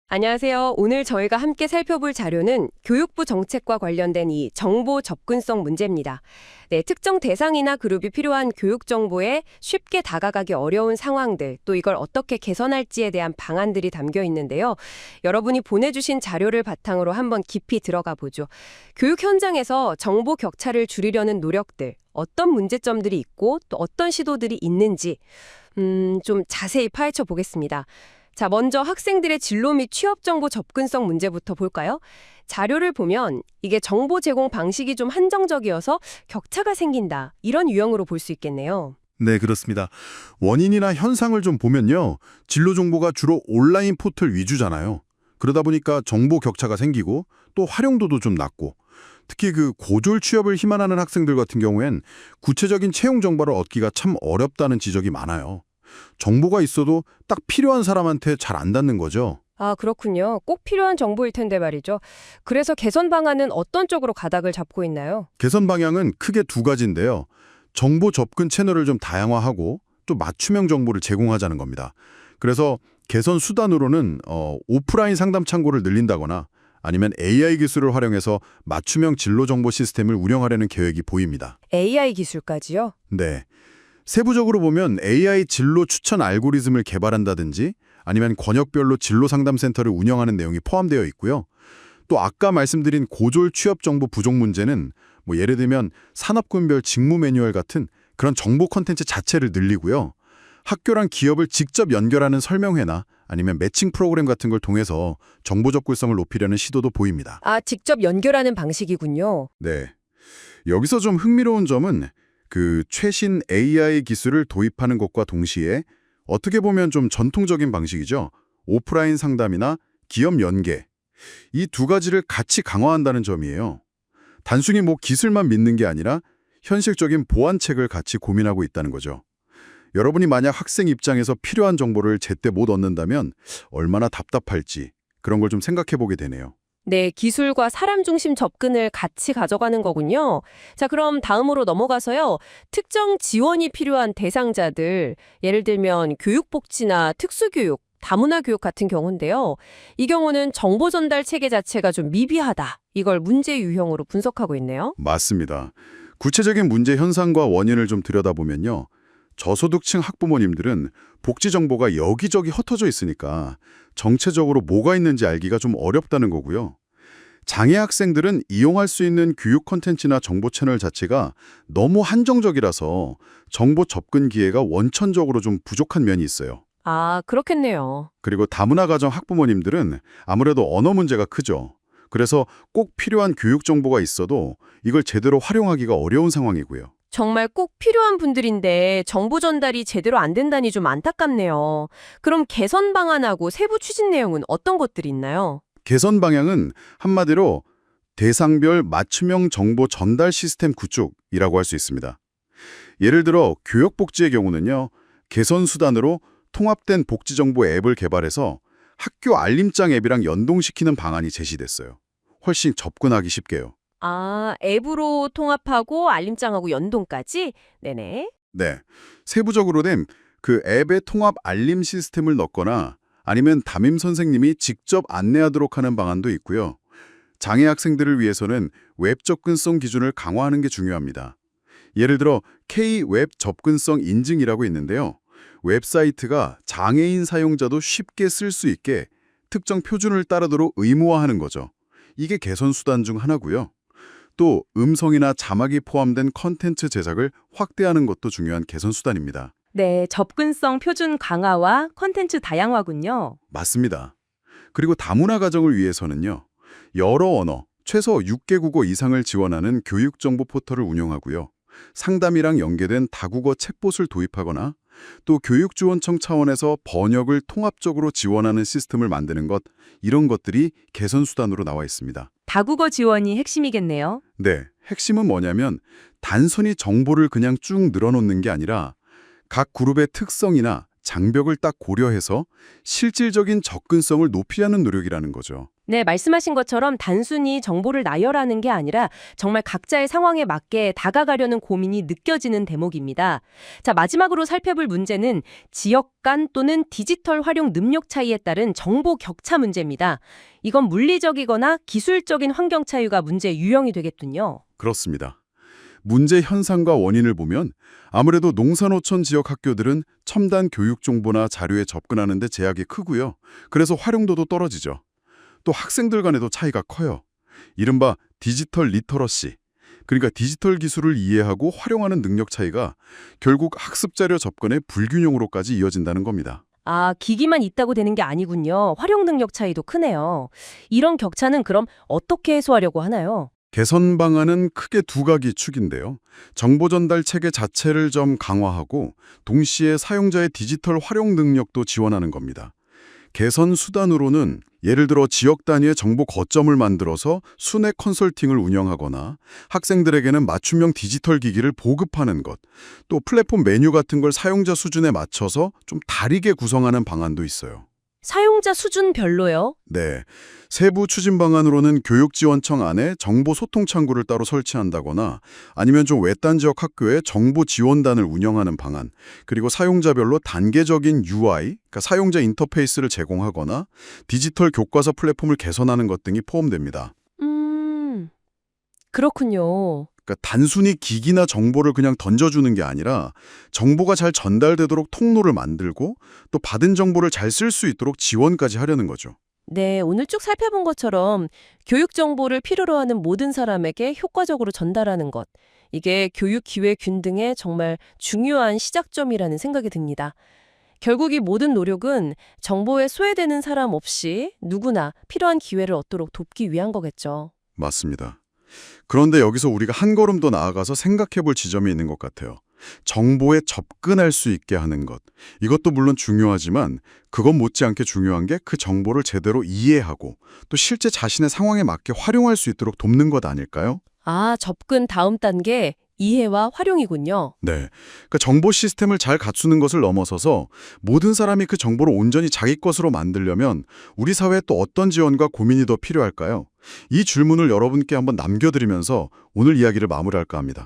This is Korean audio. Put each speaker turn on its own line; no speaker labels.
안녕하세요. 오늘 저희가 함께 살펴볼 자료는 교육부 정책과 관련된 이 정보 접근성 문제입니다. 네, 특정 대상이나 그룹이 필요한 교육 정보에 쉽게 다가가기 어려운 상황들, 또 이걸 어떻게 개선할지에 대한 방안들이 담겨 있는데요. 여러분이 보내주신 자료를 바탕으로 한번 깊이 들어가 보죠. 교육 현장에서 정보 격차를 줄이려는 노력들, 어떤 문제점들이 있고 또 어떤 시도들이 있는지 좀 자세히 파헤쳐 보겠습니다. 자, 먼저 학생들의 진로 및 취업 정보 접근성 문제부터 볼까요? 자료를 보면 이게 정보 제공 방식이 좀 한정적이어서 격차가 생긴다. 이런 유형으로 볼 수 있겠네요.
네, 그렇습니다. 원인이나 현상을 좀 보면요. 진로 정보가 주로 온라인 포털 위주잖아요. 그러다 보니까 정보 격차가 생기고 또 활용도도 좀 낮고 특히 그 고졸 취업을 희망하는 학생들 같은 경우엔 구체적인 채용 정보를 얻기가 참 어렵다는 지적이 많아요. 정보가 있어도 딱 필요한 사람한테 잘 안 닿는 거죠.
아, 그렇군요. 꼭 필요한 정보일 텐데 말이죠. 그래서 개선 방안은 어떤 쪽으로 가닥을 잡고 있나요?
개선 방향은 크게 두 가지인데요. 정보 접근 채널을 좀 다양화하고 또 맞춤형 정보를 제공하자는 겁니다. 그래서 개선 수단으로는 오프라인 상담 창구를 늘린다거나 아니면 AI 기술을 활용해서 맞춤형 진로 정보 시스템을 운영하려는 계획이 보입니다.
AI 기술까지요?
네. 세부적으로 보면 AI 진로 추천 알고리즘을 개발한다든지 아니면 권역별로 진로 상담센터를 운영하는 내용이 포함되어 있고요. 또 아까 말씀드린 고졸 취업 정보 부족 문제는 예를 들면 산업군별 직무 매뉴얼 같은 그런 정보 콘텐츠 자체를 늘리고요. 학교랑 기업을 직접 연결하는 설명회나 아니면 매칭 프로그램 같은 걸 통해서 정보 접근성을 높이려는 시도도 보입니다.
아, 직접 연결하는 방식이군요.
네. 여기서 좀 흥미로운 점은 그 최신 AI 기술을 도입하는 것과 동시에 어떻게 보면 좀 전통적인 방식이죠. 오프라인 상담이나 기업 연계. 이 두 가지를 같이 강화한다는 점이에요. 단순히 기술만 믿는 게 아니라 현실적인 보완책을 같이 고민하고 있다는 거죠. 여러분이 만약 학생 입장에서 필요한 정보를 제때 못 얻는다면 얼마나 답답할지 그런 걸 좀 생각해 보게 되네요.
네, 기술과 사람 중심 접근을 같이 가져가는 거군요. 자, 그럼 다음으로 넘어가서요. 특정 지원이 필요한 대상자들, 예를 들면 교육복지나 특수교육, 다문화 교육 같은 경우인데요. 이 경우는 정보 전달 체계 자체가 좀 미비하다. 이걸 문제 유형으로 분석하고 있네요.
맞습니다. 구체적인 문제 현상과 원인을 좀 들여다보면요. 저소득층 학부모님들은 복지 정보가 여기저기 흩어져 있으니까 정체적으로 뭐가 있는지 알기가 좀 어렵다는 거고요. 장애 학생들은 이용할 수 있는 교육 콘텐츠나 정보 채널 자체가 너무 한정적이라서 정보 접근 기회가 원천적으로 좀 부족한 면이 있어요.
아, 그렇겠네요.
그리고 다문화 가정 학부모님들은 아무래도 언어 문제가 크죠. 그래서 꼭 필요한 교육 정보가 있어도 이걸 제대로 활용하기가 어려운 상황이고요.
정말 꼭 필요한 분들인데 정보 전달이 제대로 안 된다니 좀 안타깝네요. 그럼 개선 방안하고 세부 추진 내용은 어떤 것들이 있나요?
개선 방향은 한마디로 대상별 맞춤형 정보 전달 시스템 구축이라고 할 수 있습니다. 예를 들어 교육복지의 경우는요. 개선 수단으로 통합된 복지정보 앱을 개발해서 학교 알림장 앱이랑 연동시키는 방안이 제시됐어요. 훨씬 접근하기 쉽게요.
아, 앱으로 통합하고 알림장하고 연동까지? 네네.
네, 세부적으로는 그 앱에 통합 알림 시스템을 넣거나 아니면 담임 선생님이 직접 안내하도록 하는 방안도 있고요. 장애 학생들을 위해서는 웹 접근성 기준을 강화하는 게 중요합니다. 예를 들어 K-웹 접근성 인증이라고 있는데요. 웹사이트가 장애인 사용자도 쉽게 쓸 수 있게 특정 표준을 따르도록 의무화하는 거죠. 이게 개선 수단 중 하나고요. 또 음성이나 자막이 포함된 컨텐츠 제작을 확대하는 것도 중요한 개선 수단입니다.
네, 접근성 표준 강화와 콘텐츠 다양화군요.
맞습니다. 그리고 다문화 가정을 위해서는요. 여러 언어, 최소 6개 국어 이상을 지원하는 교육정보 포털을 운영하고요. 상담이랑 연계된 다국어 챗봇을 도입하거나 또 교육지원청 차원에서 번역을 통합적으로 지원하는 시스템을 만드는 것, 이런 것들이 개선 수단으로 나와 있습니다.
다국어 지원이 핵심이겠네요.
네, 핵심은 뭐냐면 단순히 정보를 그냥 쭉 늘어놓는 게 아니라 각 그룹의 특성이나 장벽을 딱 고려해서 실질적인 접근성을 높이려는 노력이라는 거죠.
네, 말씀하신 것처럼 단순히 정보를 나열하는 게 아니라 정말 각자의 상황에 맞게 다가가려는 고민이 느껴지는 대목입니다. 자, 마지막으로 살펴볼 문제는 지역 간 또는 디지털 활용 능력 차이에 따른 정보 격차 문제입니다. 이건 물리적이거나 기술적인 환경 차이가 문제 유형이 되겠군요.
그렇습니다. 문제 현상과 원인을 보면 아무래도 농산어촌 지역 학교들은 첨단 교육 정보나 자료에 접근하는 데 제약이 크고요. 그래서 활용도도 떨어지죠. 또 학생들 간에도 차이가 커요. 이른바 디지털 리터러시, 그러니까 디지털 기술을 이해하고 활용하는 능력 차이가 결국 학습 자료 접근의 불균형으로까지 이어진다는 겁니다.
아, 기기만 있다고 되는 게 아니군요. 활용 능력 차이도 크네요. 이런 격차는 그럼 어떻게 해소하려고 하나요?
개선 방안은 크게 두 가지 축인데요. 정보 전달 체계 자체를 좀 강화하고 동시에 사용자의 디지털 활용 능력도 지원하는 겁니다. 개선 수단으로는 예를 들어 지역 단위의 정보 거점을 만들어서 순회 컨설팅을 운영하거나 학생들에게는 맞춤형 디지털 기기를 보급하는 것, 또 플랫폼 메뉴 같은 걸 사용자 수준에 맞춰서 좀 다르게 구성하는 방안도 있어요.
사용자 수준별로요?
네. 세부 추진 방안으로는 교육지원청 안에 정보 소통 창구를 따로 설치한다거나 아니면 좀 외딴 지역 학교에 정보 지원단을 운영하는 방안, 그리고 사용자별로 단계적인 UI, 그러니까 사용자 인터페이스를 제공하거나 디지털 교과서 플랫폼을 개선하는 것 등이 포함됩니다.
그렇군요.
그러니까 단순히 기기나 정보를 그냥 던져주는 게 아니라 정보가 잘 전달되도록 통로를 만들고 또 받은 정보를 잘 쓸 수 있도록 지원까지 하려는 거죠.
네, 오늘 쭉 살펴본 것처럼 교육 정보를 필요로 하는 모든 사람에게 효과적으로 전달하는 것. 이게 교육 기회 균등의 정말 중요한 시작점이라는 생각이 듭니다. 결국 이 모든 노력은 정보에 소외되는 사람 없이 누구나 필요한 기회를 얻도록 돕기 위한 거겠죠.
맞습니다. 그런데 여기서 우리가 한 걸음 더 나아가서 생각해 볼 지점이 있는 것 같아요. 정보에 접근할 수 있게 하는 것. 이것도 물론 중요하지만 그것 못지않게 중요한 게 그 정보를 제대로 이해하고 또 실제 자신의 상황에 맞게 활용할 수 있도록 돕는 것 아닐까요?
아, 접근 다음 단계 이해와 활용이군요.
네. 그러니까 정보 시스템을 잘 갖추는 것을 넘어서서 모든 사람이 그 정보를 온전히 자기 것으로 만들려면 우리 사회에 또 어떤 지원과 고민이 더 필요할까요? 이 질문을 여러분께 한번 남겨드리면서 오늘 이야기를 마무리할까 합니다.